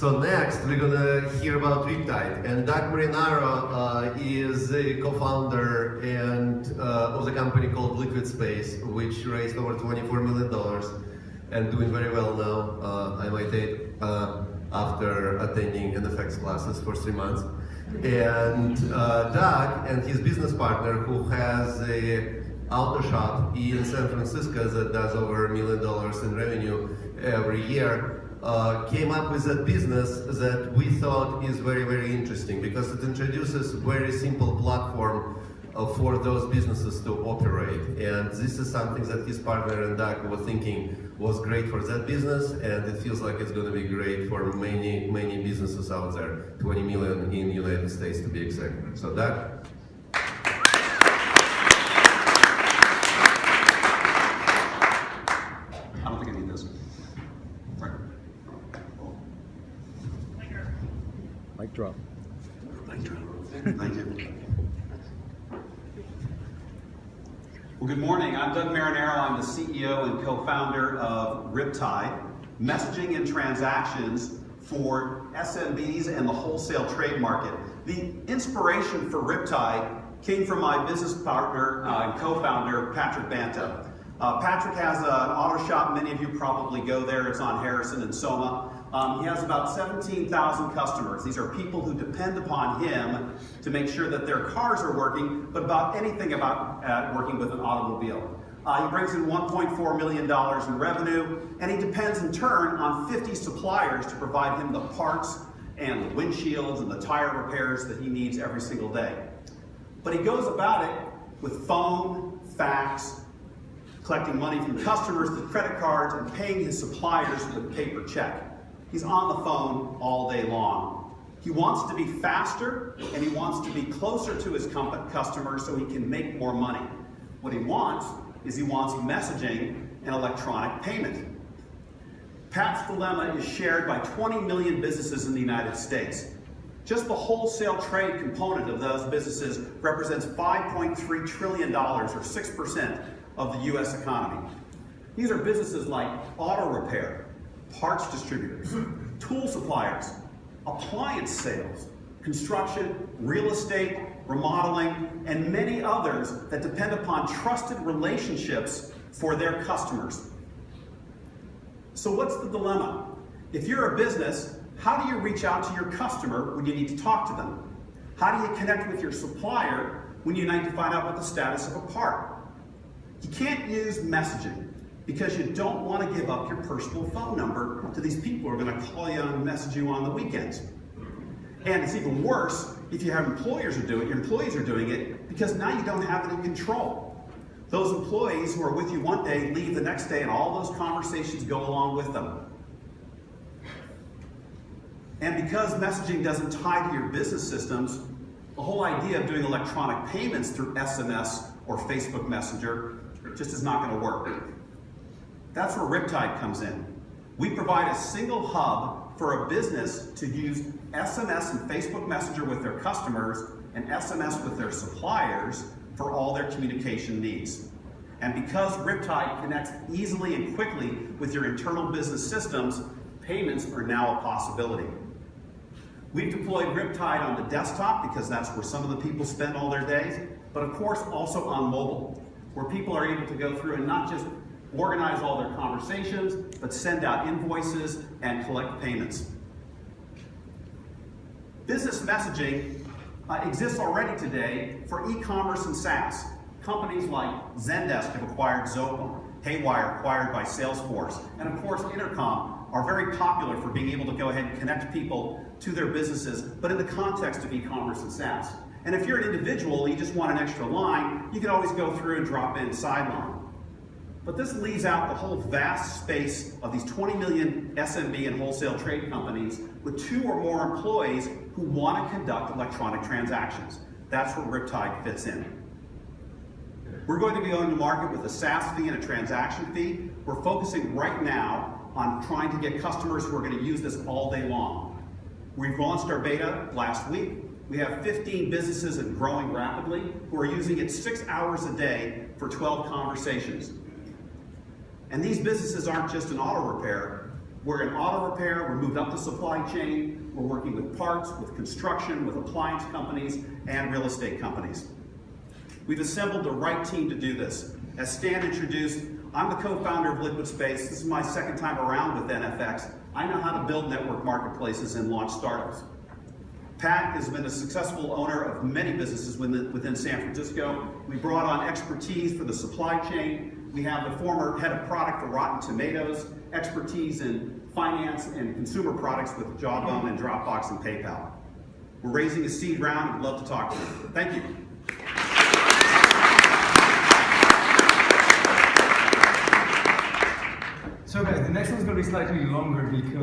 So next, we're gonna hear about Riptide, and Doug Marinaro is the co-founder and of the company called Liquid Space, which raised over $24 million and doing very well now, I might add, after attending NFX classes for 3 months. And Doug and his business partner, who has a auto shop in San Francisco that does over $1 million in revenue every year, came up with a business that we thought is very, very interesting because it introduces a very simple platform for those businesses to operate. And this is something that his partner and Doug were thinking was great for that business, and it feels like it's going to be great for many, many businesses out there, 20 million in the United States to be exact. So Doug? I don't think I need this. Right. Mic drop. Mic drop. Thank you. Well, good morning. I'm Doug Marinaro. I'm the CEO and co-founder of Riptide, messaging and transactions for SMBs and the wholesale trade market. The inspiration for Riptide came from my business partner and co-founder, Patrick Banta. Patrick has an auto shop. Many of you probably go there. It's on Harrison and Soma. He has about 17,000 customers. These are people who depend upon him to make sure that their cars are working, but about anything about working with an automobile. He brings in $1.4 million in revenue, and he depends in turn on 50 suppliers to provide him the parts and the windshields and the tire repairs that he needs every single day. But he goes about it with phone, fax, collecting money from customers with credit cards, and paying his suppliers with paper check. He's on the phone all day long. He wants to be faster, and he wants to be closer to his customers so he can make more money. What he wants is messaging and electronic payment. Pat's dilemma is shared by 20 million businesses in the United States. Just the wholesale trade component of those businesses represents $5.3 trillion, or 6% of the US economy. These are businesses like auto repair, parts distributors, tool suppliers, appliance sales, construction, real estate, remodeling, and many others that depend upon trusted relationships for their customers. So what's the dilemma? If you're a business, how do you reach out to your customer when you need to talk to them? How do you connect with your supplier when you need to find out what the status of a part? You can't use messaging because you don't want to give up your personal phone number to these people who are going to call you and message you on the weekends. And it's even worse if you have employees are doing it because now you don't have any control. Those employees who are with you one day leave the next day, and all those conversations go along with them. And because messaging doesn't tie to your business systems, the whole idea of doing electronic payments through SMS or Facebook Messenger just is not going to work. That's where Riptide comes in. We provide a single hub for a business to use SMS and Facebook Messenger with their customers and SMS with their suppliers for all their communication needs. And because Riptide connects easily and quickly with your internal business systems, payments are now a possibility. We've deployed Riptide on the desktop because that's where some of the people spend all their days, but of course also on mobile, where people are able to go through and not just organize all their conversations, but send out invoices and collect payments. Business messaging exists already today for e-commerce and SaaS. Companies like Zendesk have acquired Zoho, Haywire acquired by Salesforce, and of course Intercom are very popular for being able to go ahead and connect people to their businesses, but in the context of e-commerce and SaaS. And if you're an individual and you just want an extra line, you can always go through and drop in Sideline. But this leaves out the whole vast space of these 20 million SMB and wholesale trade companies with 2 or more employees who want to conduct electronic transactions. That's where Riptide fits in. We're going to be going to market with a SaaS fee and a transaction fee. We're focusing right now on trying to get customers who are going to use this all day long. We've launched our beta last week. We have 15 businesses and growing rapidly who are using it 6 hours a day for 12 conversations. And these businesses aren't just in auto repair. We're in auto repair, we moved up the supply chain, we're working with parts, with construction, with appliance companies, and real estate companies. We've assembled the right team to do this. As Stan introduced, I'm the co-founder of Liquid Space. This is my second time around with NFX. I know how to build network marketplaces and launch startups. Pat has been a successful owner of many businesses within San Francisco. We brought on expertise for the supply chain. We have the former head of product for Rotten Tomatoes, expertise in finance and consumer products with Jawbone and Dropbox and PayPal. We're raising a seed round and we'd love to talk to you. Thank you. So guys, the next one's going to be slightly longer because